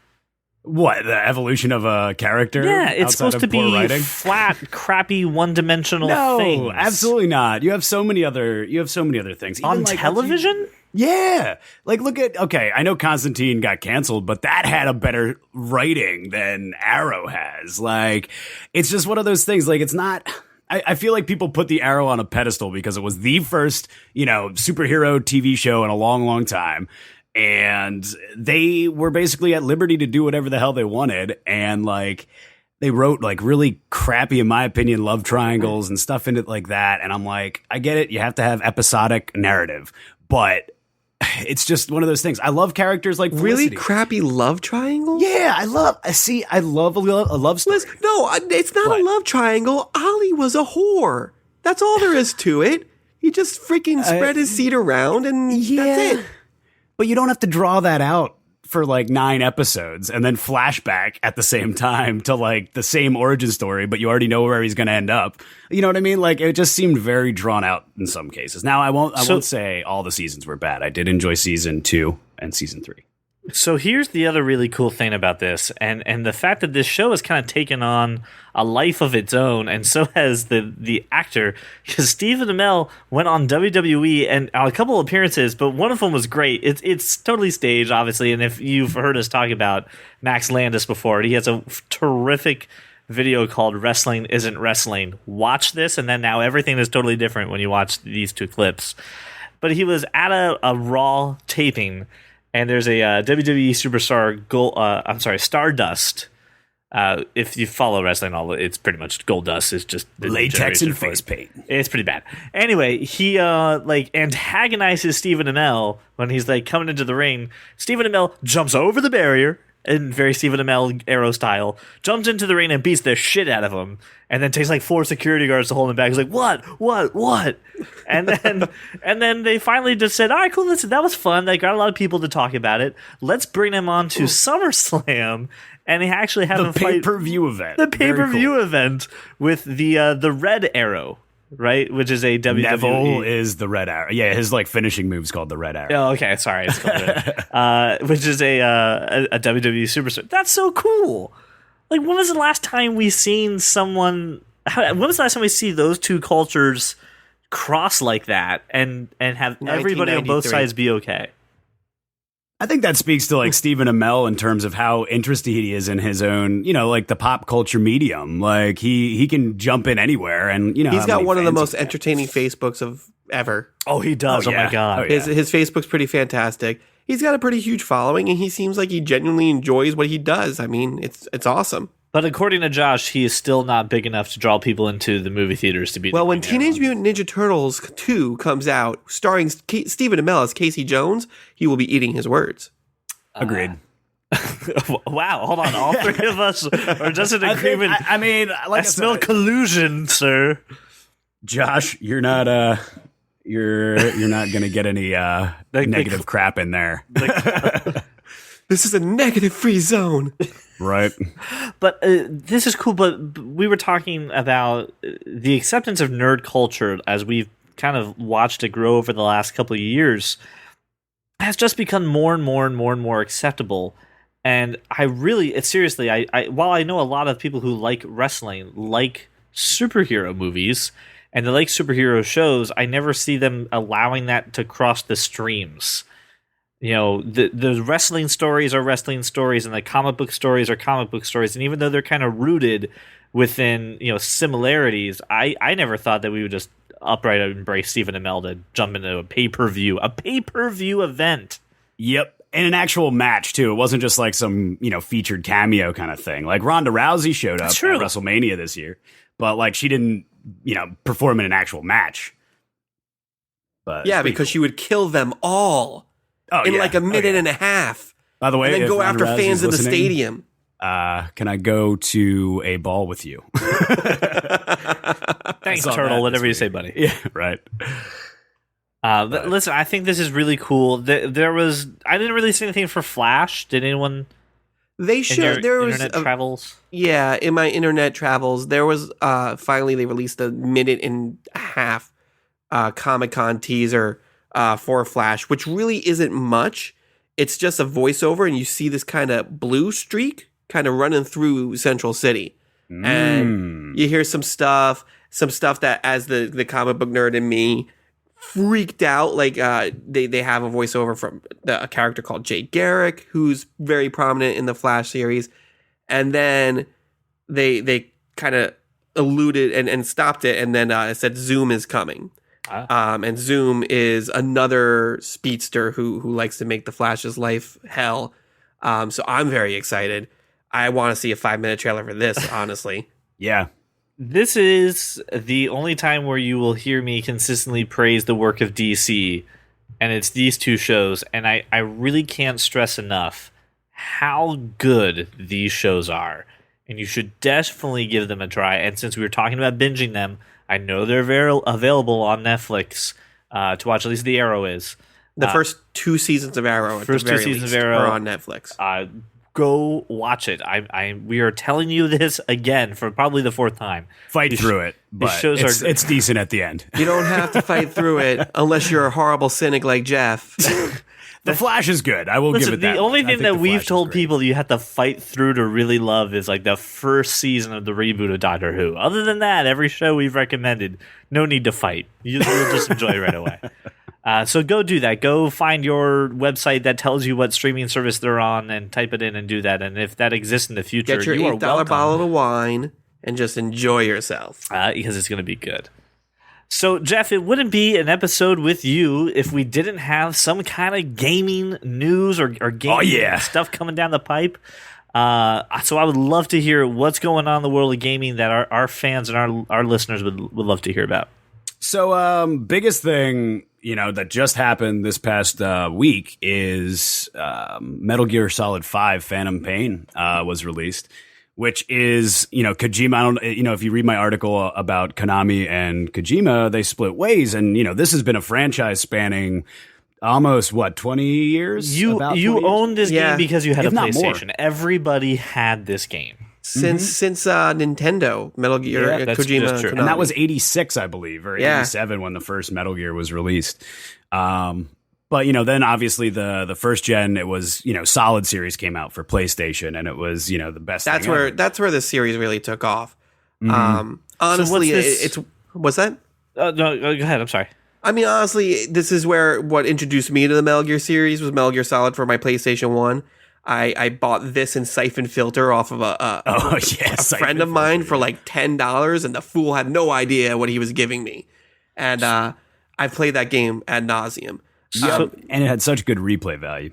What, the evolution of a character? Yeah, it's outside supposed of to poor be writing? flat, crappy, one-dimensional No, things. absolutely not. You have so many other things. On Even, like, television? Yeah. Like, look at, okay, I know Constantine got canceled, but that had a better writing than Arrow has. Like, it's just one of those things. Like, it's not, I feel like people put the Arrow on a pedestal because it was the first, superhero TV show in a long, long time. And they were basically at liberty to do whatever the hell they wanted. And, like, they wrote, like, really crappy, in my opinion, love triangles and stuff in it like that. And I'm like, I get it. You have to have episodic narrative. But it's just one of those things. I love characters like Felicity. Really crappy love triangle? Yeah, I love a love story. Listen, no, it's not a love triangle. Ollie was a whore. That's all there is to it. He just freaking spread his seed around, and that's it. But you don't have to draw that out for like 9 episodes and then flashback at the same time to like the same origin story, but you already know where he's going to end up. You know what I mean? Like, it just seemed very drawn out in some cases. Now, I won't say all the seasons were bad. I did enjoy season 2 and season 3. So here's the other really cool thing about this, and the fact that this show has kind of taken on a life of its own, and so has the actor, because Stephen Amell went on WWE and a couple of appearances, but one of them was great. It's totally staged, obviously, and if you've heard us talk about Max Landis before, he has a terrific video called Wrestling Isn't Wrestling. Watch this, and then now everything is totally different when you watch these 2 clips. But he was at a Raw taping, and there's a WWE superstar, Stardust. If you follow wrestling, it's pretty much Goldust. It's just the Latex and generation for it. face paint. It's pretty bad. Anyway, he antagonizes Stephen Amell when he's like coming into the ring. Stephen Amell jumps over the barrier in very Stephen Amell Arrow style, jumps into the ring and beats the shit out of him, and then takes like 4 security guards to hold him back. He's like, what? And then they finally just said, all right, cool, listen, that was fun. They got a lot of people to talk about it. Let's bring him on to SummerSlam, and they actually have him fight pay-per-view event. The pay-per-view event with the Red Arrow. Right, which is a WWE. Neville is the Red Arrow. Yeah, his like finishing move's called the Red Arrow. Oh, okay, sorry, it's called Red. Which is a WWE superstar. That's so cool. Like, when was the last time we seen someone? When was the last time we see those 2 cultures cross like that and have everybody on both sides be okay? I think that speaks to like Stephen Amell in terms of how interested he is in his own, like the pop culture medium. Like he can jump in anywhere, and he's got one of the most entertaining Facebooks of ever. Oh, he does. Oh, yeah. My god, his Facebook's pretty fantastic. He's got a pretty huge following, and he seems like he genuinely enjoys what he does. I mean, it's awesome. But according to Josh, he is still not big enough to draw people into the movie theaters to be. Well, when Teenage Mutant Ninja Turtles 2 comes out, starring Stephen Amell as Casey Jones, he will be eating his words. Agreed. Wow, hold on. All 3 of us are just in agreement. I mean, like I smell collusion, sir. Josh, you're not gonna get any negative crap in there. This is a negative-free zone. Right. But this is cool, but we were talking about the acceptance of nerd culture as we've kind of watched it grow over the last couple of years has just become more and more and more and more acceptable. And I really, seriously, I while I know a lot of people who like wrestling like superhero movies and they like superhero shows, I never see them allowing that to cross the streams. The wrestling stories are wrestling stories, and the comic book stories are comic book stories. And even though they're kind of rooted within similarities, I never thought that we would just upright embrace Stephen Amell to jump into a pay-per-view event. Yep. And an actual match too. It wasn't just like some, featured cameo kind of thing. Like Ronda Rousey showed up at WrestleMania this year, but like she didn't, perform in an actual match. But yeah, because she would kill them all in like a minute and a half. By the way, and then go after fans in the stadium. Can I go to a ball with you? Thanks, Turtle. Whatever you say, buddy. Yeah, right. But listen, I think this is really cool. I didn't really see anything for Flash. Did anyone? They should. There was internet travels. Yeah, in my internet travels, there was finally they released a 1.5 minute Comic-Con teaser for Flash, which really isn't much. It's just a voiceover, and you see this kind of blue streak kind of running through Central City, and you hear some stuff that, as the comic book nerd in me, freaked out. Like they have a voiceover from a character called Jay Garrick, who's very prominent in the Flash series, and then they kind of alluded and stopped it, and then it said Zoom is coming. And Zoom is another speedster who likes to make the Flash's life hell. So I'm very excited. I want to see a 5-minute trailer for this, honestly. Yeah. This is the only time where you will hear me consistently praise the work of DC, and it's these two shows, and I really can't stress enough how good these shows are, and you should definitely give them a try. And since we were talking about binging them, I know they're very available on Netflix to watch. At least the Arrow is. The first 2 seasons of Arrow, at the very least, are on Netflix. Go watch it. We are telling you this again for probably the 4th time. Fight through it, but it's decent at the end. You don't have to fight through it unless you're a horrible cynic like Jeff. The Flash is good. I will give it that. The only thing that we've told people you have to fight through to really love is like the first season of the reboot of Doctor Who. Other than that, every show we've recommended, no need to fight. You'll just enjoy it right away. So go do that. Go find your website that tells you what streaming service they're on and type it in and do that. And if that exists in the future, get your $8 bottle of wine and just enjoy yourself. Because it's going to be good. So, Jeff, it wouldn't be an episode with you if we didn't have some kind of gaming news or gaming stuff coming down the pipe. So I would love to hear what's going on in the world of gaming that our fans and our listeners would love to hear about. So, biggest thing, that just happened this past week is Metal Gear Solid 5 Phantom Pain was released, which is, Kojima. If you read my article about Konami and Kojima, they split ways. And, this has been a franchise spanning almost, 20 years? You owned this game because you had if a PlayStation. Everybody had this game. Since Nintendo, Metal Gear, Kojima, that's true. And that was 86, I believe, or 87 when the first Metal Gear was released. But, then obviously the first gen, it was, Solid series came out for PlayStation, and it was, the best. That's where the series really took off. Honestly, so what's that? No, go ahead. I'm sorry. I mean, honestly, this is where what introduced me to the Metal Gear series was Metal Gear Solid for my PlayStation 1. I bought this and Siphon Filter off of a friend of mine for like $10, and the fool had no idea what he was giving me. And I've played that game ad nauseum. And it had such good replay value.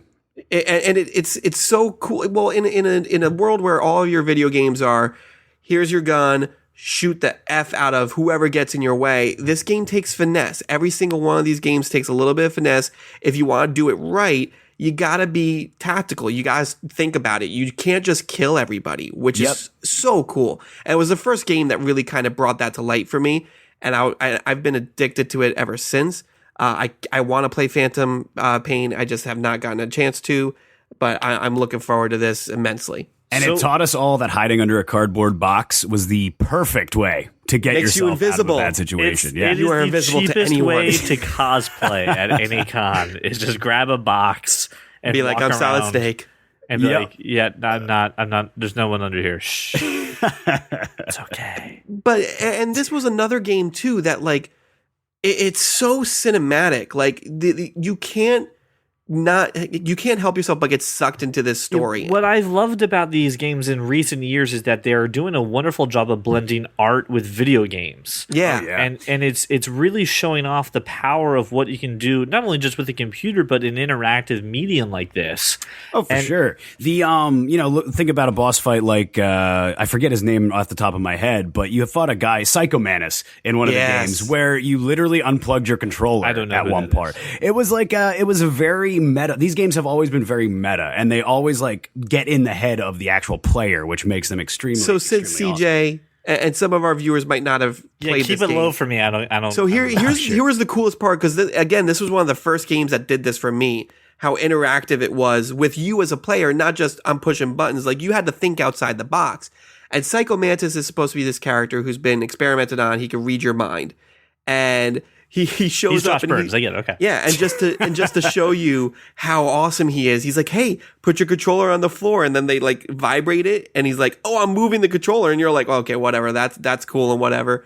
And it's so cool. Well, in a world where all your video games are, here's your gun, shoot the F out of whoever gets in your way. This game takes finesse. Every single one of these games takes a little bit of finesse. If you want to do it right, you gotta be tactical. You guys think about it. You can't just kill everybody, which is so cool. And it was the first game that really kind of brought that to light for me. And I've been addicted to it ever since. I want to play Phantom Pain. I just have not gotten a chance to, but I'm looking forward to this immensely. And it taught us all that hiding under a cardboard box was the perfect way to get yourself invisible. Out of a bad situation. You are invisible to anyone. The cheapest way to cosplay at any con is just grab a box and be like, I'm Solid Snake. And be like, I'm not, there's no one under here. Shh. It's okay. And this was another game, too, that, like, it's so cinematic. Like, you can't help yourself but get sucked into this story. What I've loved about these games in recent years is that they're doing a wonderful job of blending art with video games. Yeah. And it's really showing off the power of what you can do, not only just with a computer, but an interactive medium like this. Oh, for sure. The think about a boss fight like I forget his name off the top of my head, but you fought a guy, Psycho Manus, in one of the games where you literally unplugged your controller at one part. It was like it was a very very meta. These games have always been very meta, and they always like get in the head of the actual player, which makes them extremely. So since CJ and some of our viewers might not have played keep this it game. low for me. I don't. So here's the coolest part, because again, this was one of the first games that did this for me. How interactive it was with you as a player, not just I'm pushing buttons. Like, you had to think outside the box. And Psycho Mantis is supposed to be this character who's been experimented on. He can read your mind, and he shows He's up. Josh Burns. I get it. Okay. Yeah, and just to show you how awesome he is, he's like, "Hey, put your controller on the floor," and then they like vibrate it, and he's like, "Oh, I'm moving the controller," and you're like, "Okay, whatever, that's cool and whatever."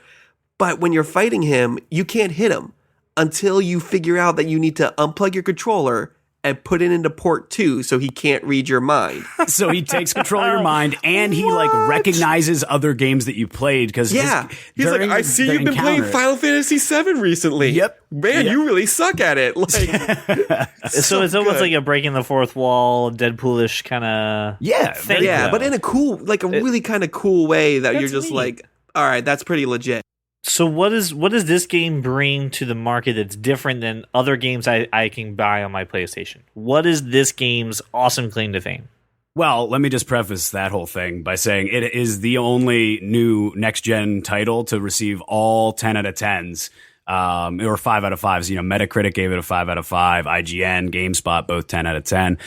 But when you're fighting him, you can't hit him until you figure out that you need to unplug your controller and put it into port 2 so he can't read your mind. So he takes control of your mind, and he like recognizes other games that you played, because He's like, "I see you've been playing Final Fantasy VII recently. Yep. Man, you really suck at it." Like, So it's almost good. like a breaking the fourth wall, Deadpoolish kind of thing. Yeah, but in a cool, like a really kind of cool way that you're just neat. like, all right, that's pretty legit. So what does this game bring to the market that's different than other games I can buy on my PlayStation? What is this game's awesome claim to fame? Well, let me just preface that whole thing by saying it is the only new next-gen title to receive all 10 out of 10s, or 5 out of 5s. You know, Metacritic gave it a 5 out of 5, IGN, GameSpot, both 10 out of 10.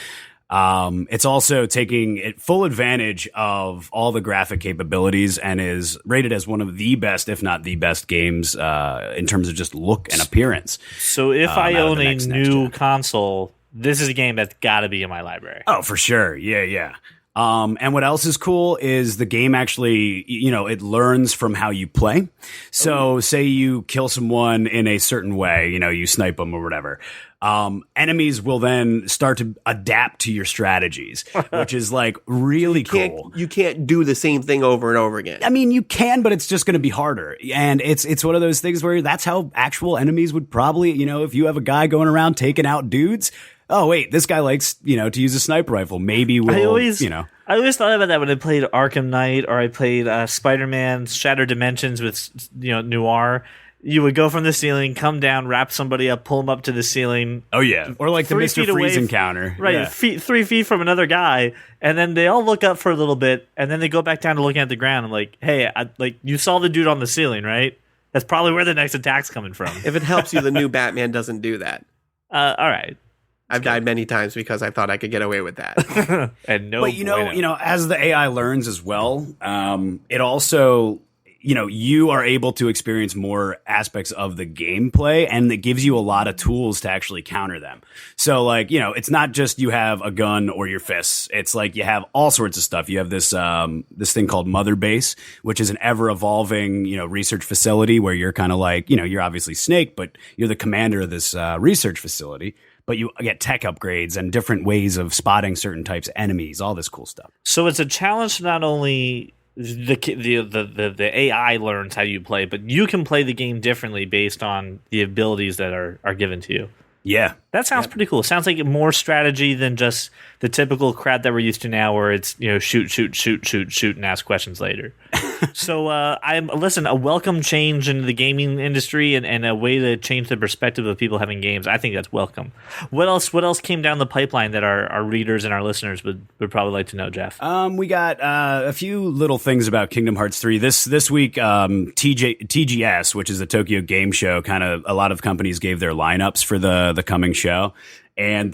It's also taking full advantage of all the graphic capabilities and is rated as one of the best, if not the best games, in terms of just look and appearance. So if I out of own the a next new gen. console, this is a game that's got to be in my library. Oh, for sure. Yeah. And what else is cool is the game actually, you know, it learns from how you play. So say you kill someone in a certain way, you know, you snipe them or whatever. Enemies will then start to adapt to your strategies, which is like really cool. You can't do the same thing over and over again. I mean, you can, but it's just going to be harder. And it's one of those things where that's how actual enemies would probably, you know, if you have a guy going around taking out dudes. Oh, wait, this guy likes, you know, to use a sniper rifle. Maybe we'll, I always thought about that when I played Arkham Knight or I played Spider-Man Shattered Dimensions with, you know, Noir. You would go from the ceiling, come down, wrap somebody up, pull them up to the ceiling. Oh, yeah. Or like the 3 Mr. feet away Freeze encounter. Right, Yeah. 3 feet from another guy, and then they all look up for a little bit, and then they go back down to looking at the ground. I'm like, hey, you saw the dude on the ceiling, right? That's probably where the next attack's coming from. If it helps you, the new Batman doesn't do that. All right. I've died many times because I thought I could get away with that. And no, But you know, as the AI learns as well, it also, you know, you are able to experience more aspects of the gameplay, and it gives you a lot of tools to actually counter them. So, like, you know, it's not just you have a gun or your fists. It's like you have all sorts of stuff. You have this this thing called Mother Base, which is an ever evolving, you know, research facility where you're kind of like, you know, you're obviously Snake, but you're the commander of this research facility. But you get tech upgrades and different ways of spotting certain types of enemies, all this cool stuff. So it's a challenge to not only the AI learns how you play, but you can play the game differently based on the abilities that are given to you. Yeah. That sounds pretty cool. It sounds like more strategy than just the typical crap that we're used to now, where it's, you know, shoot, and ask questions later. So listen, a welcome change in the gaming industry and a way to change the perspective of people having games. I think that's welcome. What else came down the pipeline that our readers and our listeners would probably like to know, Jeff? We got a few little things about Kingdom Hearts 3. This week, TGS, which is the Tokyo Game Show, kind of a lot of companies gave their lineups for the coming show. And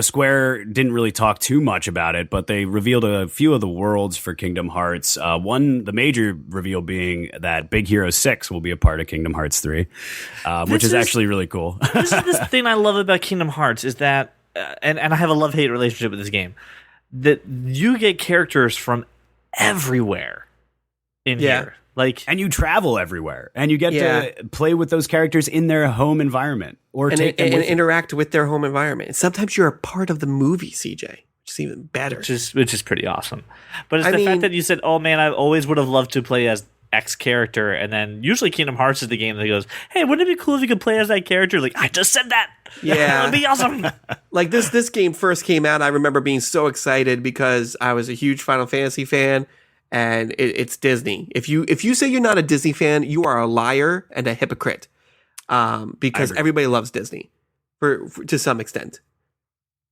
Square didn't really talk too much about it, but they revealed a few of the worlds for Kingdom Hearts. The major reveal being that Big Hero 6 will be a part of Kingdom Hearts 3, which is actually really cool. This is the thing I love about Kingdom Hearts is that, and I have a love-hate relationship with this game, that you get characters from everywhere in here. And you travel everywhere, and you get to play with those characters in their home environment, or and take them with you. interact with their home environment. And sometimes you're a part of the movie, CJ, which is even better. Which is pretty awesome. But it's fact that you said, oh man, I always would have loved to play as X character, and then usually Kingdom Hearts is the game that goes, hey, wouldn't it be cool if you could play as that character? Like, I just said that. Yeah. That'd be awesome. Like this game first came out, I remember being so excited because I was a huge Final Fantasy fan. And it's Disney. If you say you're not a Disney fan, you are a liar and a hypocrite. Because everybody loves Disney to some extent.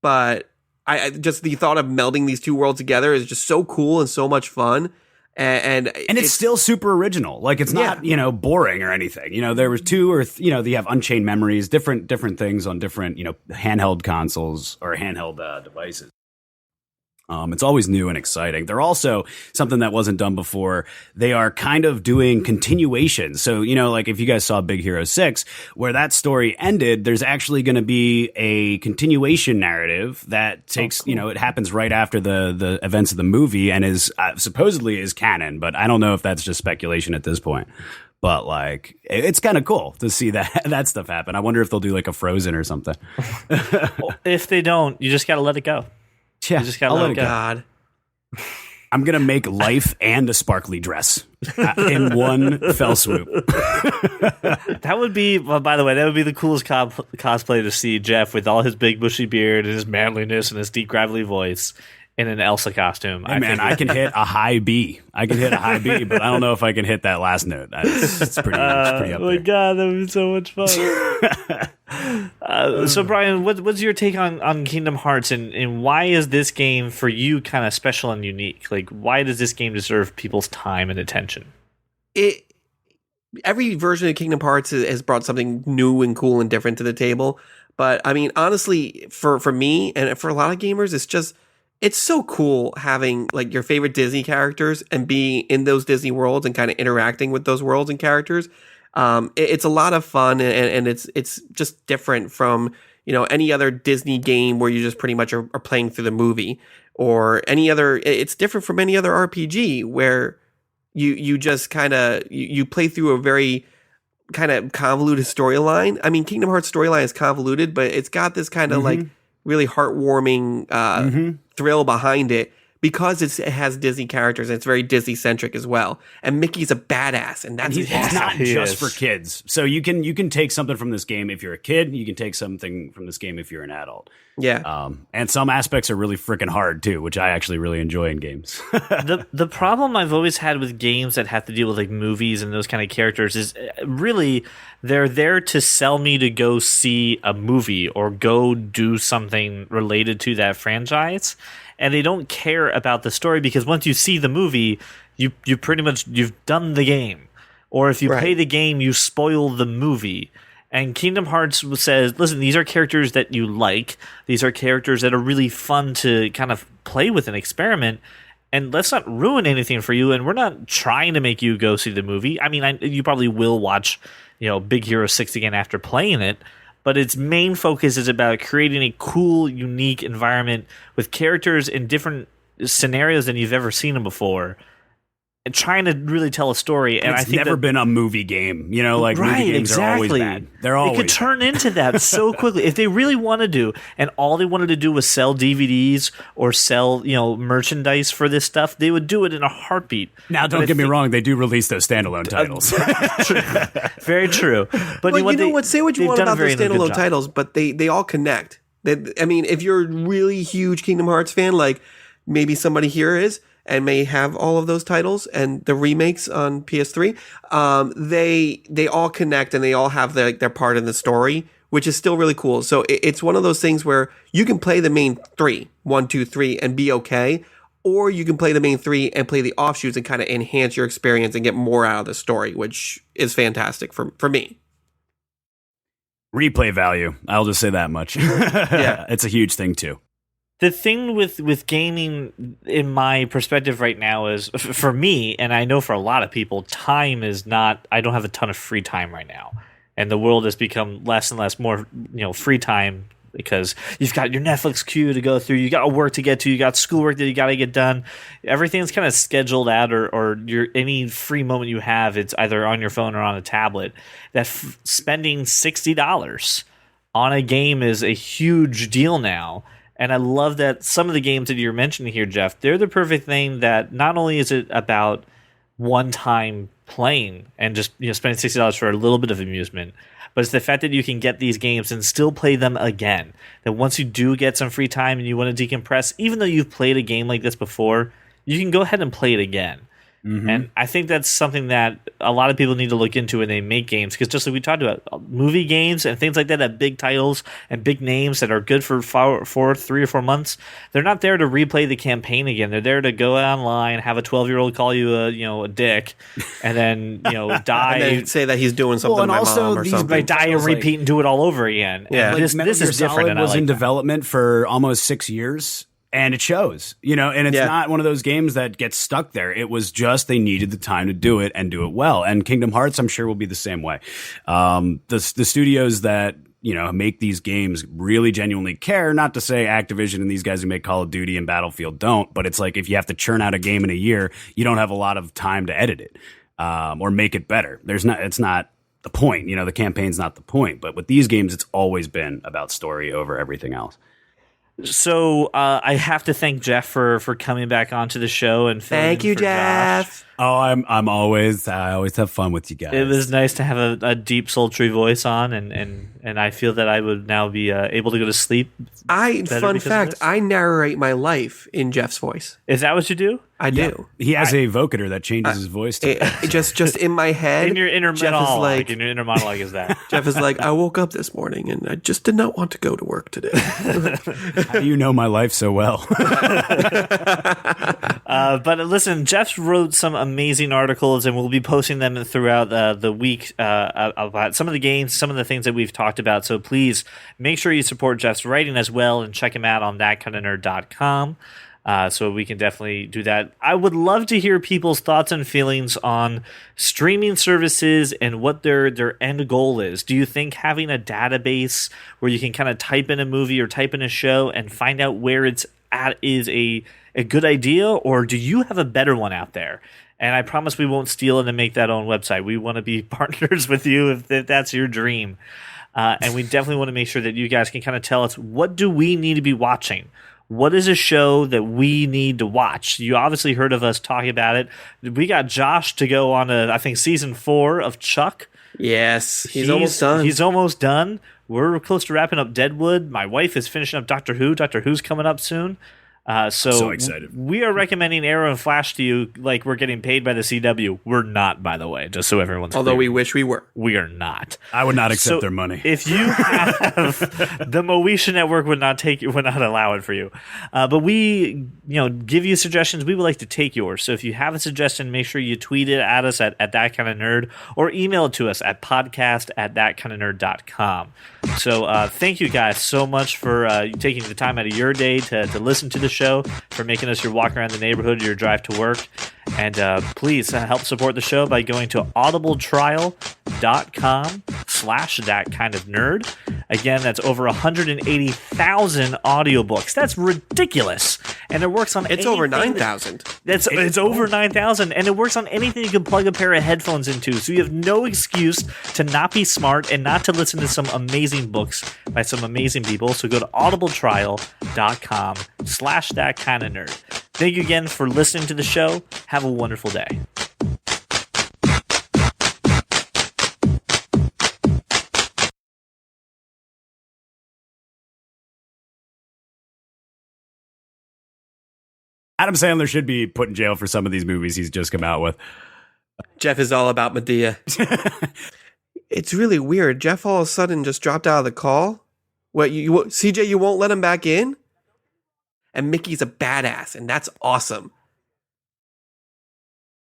but I just the thought of melding these two worlds together is just so cool and so much fun. And it's still super original. Like, it's not, boring or anything. There was two or, you have Unchained Memories, different things on different, handheld consoles or handheld devices. It's always new and exciting. They're also something that wasn't done before. They are kind of doing continuation. So, like if you guys saw Big Hero 6, where that story ended, there's actually going to be a continuation narrative that takes, it happens right after the events of the movie and is supposedly is canon, but I don't know if that's just speculation at this point. But like, it's kind of cool to see that stuff happen. I wonder if they'll do like a Frozen or something. If they don't, you just got to let it go. Yeah, you just gotta let it go. God. I'm going to make Life and a sparkly dress in one fell swoop. That would be, well, by the way, that would be the coolest cosplay to see Jeff with all his big bushy beard and his manliness and his deep gravelly voice in an Elsa costume. Hey, I can hit a high B. But I don't know if I can hit that last note. It's pretty up there. Oh my God, that would be so much fun. So Brian, what's your take on Kingdom Hearts, and why is this game for you kind of special and unique? Like, why does this game deserve people's time and attention? Every version of Kingdom Hearts has brought something new and cool and different to the table. But I mean, honestly, for me and for a lot of gamers, it's so cool having like your favorite Disney characters and being in those Disney worlds and kind of interacting with those worlds and characters. It's a lot of fun, and it's just different from, any other Disney game where you just pretty much are playing through the movie, or any other. It's different from any other RPG where you just kind of you play through a very kind of convoluted storyline. I mean, Kingdom Hearts storyline is convoluted, but it's got this kind of like really heartwarming thrill behind it because it has Disney characters and it's very Disney centric as well. And Mickey's a badass, and that's he's awesome. not just for kids. So you can take something from this game if you're a kid. You can take something from this game if you're an adult. Yeah. And some aspects are really freaking hard too, which I actually really enjoy in games. The problem I've always had with games that have to deal with like movies and those kind of characters is really they're there to sell me to go see a movie or go do something related to that franchise, and they don't care about the story because once you see the movie, you pretty much you've done the game, or if you play the game, you spoil the movie. And Kingdom Hearts says, listen, these are characters that you like. These are characters that are really fun to kind of play with and experiment. And let's not ruin anything for you. And we're not trying to make you go see the movie. I mean, you probably will watch, Big Hero 6 again after playing it. But its main focus is about creating a cool, unique environment with characters in different scenarios than you've ever seen them before. And trying to really tell a story, and it's never been a movie game. Like movie games are always bad. They're always it could turn into that so quickly if they really wanted to, and all they wanted to do was sell DVDs or sell merchandise for this stuff. They would do it in a heartbeat. Now, don't get me wrong; they do release those standalone titles. Very true. But what? Say what you want about those standalone titles, but they all connect. I mean, if you're a really huge Kingdom Hearts fan, like maybe somebody here is, and may have all of those titles and the remakes on PS3, they all connect and they all have their part in the story, which is still really cool. So it's one of those things where you can play the main 1, 2, 3, and be okay, or you can play the main 3 and play the offshoots and kind of enhance your experience and get more out of the story, which is fantastic for me. Replay value. I'll just say that much. Yeah, it's a huge thing too. The thing with gaming, in my perspective right now, is for me, and I know for a lot of people, time is not. I don't have a ton of free time right now, and the world has become less and less more, free time because you've got your Netflix queue to go through, you got work to get to, you got schoolwork that you got to get done. Everything's kind of scheduled out, or any free moment you have, it's either on your phone or on a tablet. That spending $60 on a game is a huge deal now. And I love that some of the games that you're mentioning here, Jeff, they're the perfect thing that not only is it about one-time playing and just spending $60 for a little bit of amusement, but it's the fact that you can get these games and still play them again. That once you do get some free time and you want to decompress, even though you've played a game like this before, you can go ahead and play it again. And I think that's something that a lot of people need to look into when they make games, because just like we talked about, movie games and things like that, that big titles and big names that are good for 3 or 4 months, they're not there to replay the campaign again. They're there to go online, have a 12-year-old call you a dick, and then die. And then say that he's doing something to my mom or something. They die and repeat and do it all over again. Yeah. And this is different. And was in development for almost 6 years. And it shows, and it's not one of those games that gets stuck there. It was just they needed the time to do it and do it well. And Kingdom Hearts, I'm sure, will be the same way. The studios that make these games really genuinely care. Not to say Activision and these guys who make Call of Duty and Battlefield don't, but it's like if you have to churn out a game in a year, you don't have a lot of time to edit it or make it better. It's not the point. The campaign's not the point. But with these games, it's always been about story over everything else. So I have to thank Jeff for coming back onto the show and thank you, Jeff. Josh. Oh, I always have fun with you guys. It was nice to have a deep, sultry voice on, and I feel that I would now be able to go to sleep. Fun fact, I narrate my life in Jeff's voice. Is that what you do? I do. He has a vocator that changes his voice to just in my head. In your inner monologue. in your inner monologue is that. Jeff is like, I woke up this morning and I just did not want to go to work today. How do you know my life so well? But listen, Jeff wrote some amazing articles, and we'll be posting them throughout the week about some of the games, some of the things that we've talked about. So please make sure you support Jeff's writing as well, and check him out on thatkindofnerd.com. So we can definitely do that. I would love to hear people's thoughts and feelings on streaming services and what their end goal is. Do you think having a database where you can kind of type in a movie or type in a show and find out where it's at is a good idea, or do you have a better one out there? And I promise we won't steal it and make that own website. We want to be partners with you if that's your dream. And we definitely want to make sure that you guys can kind of tell us, what do we need to be watching? What is a show that we need to watch? You obviously heard of us talking about it. We got Josh to go on I think season 4 of Chuck. Yes, he's almost done. He's almost done. We're close to wrapping up Deadwood. My wife is finishing up Doctor Who. Doctor Who's coming up soon. So excited. We are recommending Arrow and Flash to you like we're getting paid by the CW. We're not, by the way, just so everyone's Although clear. we wish we were. We are not. I would not accept their money. If you have the Moesha Network would not allow it for you. But we give you suggestions. We would like to take yours. So if you have a suggestion, make sure you tweet it at us at That Kind of Nerd, or email it to us at podcast@thatkindofnerd.com. So thank you guys so much for taking the time out of your day to listen to the show, for making us your walk around the neighborhood, your drive to work. And please help support the show by going to audibletrial.com/thatkindofnerd. Again, that's over 180,000 audiobooks. That's ridiculous. And it works on It's over 9,000. It's over 9,000, and it works on anything you can plug a pair of headphones into. So you have no excuse to not be smart and not to listen to some amazing books by some amazing people. So go to audibletrial.com/thatkindofnerd. Thank you again for listening to the show. Have a wonderful day. Adam Sandler should be put in jail for some of these movies he's just come out with. Jeff is all about Medea. It's really weird. Jeff all of a sudden just dropped out of the call. What, CJ, you won't let him back in? And Mickey's a badass, and that's awesome.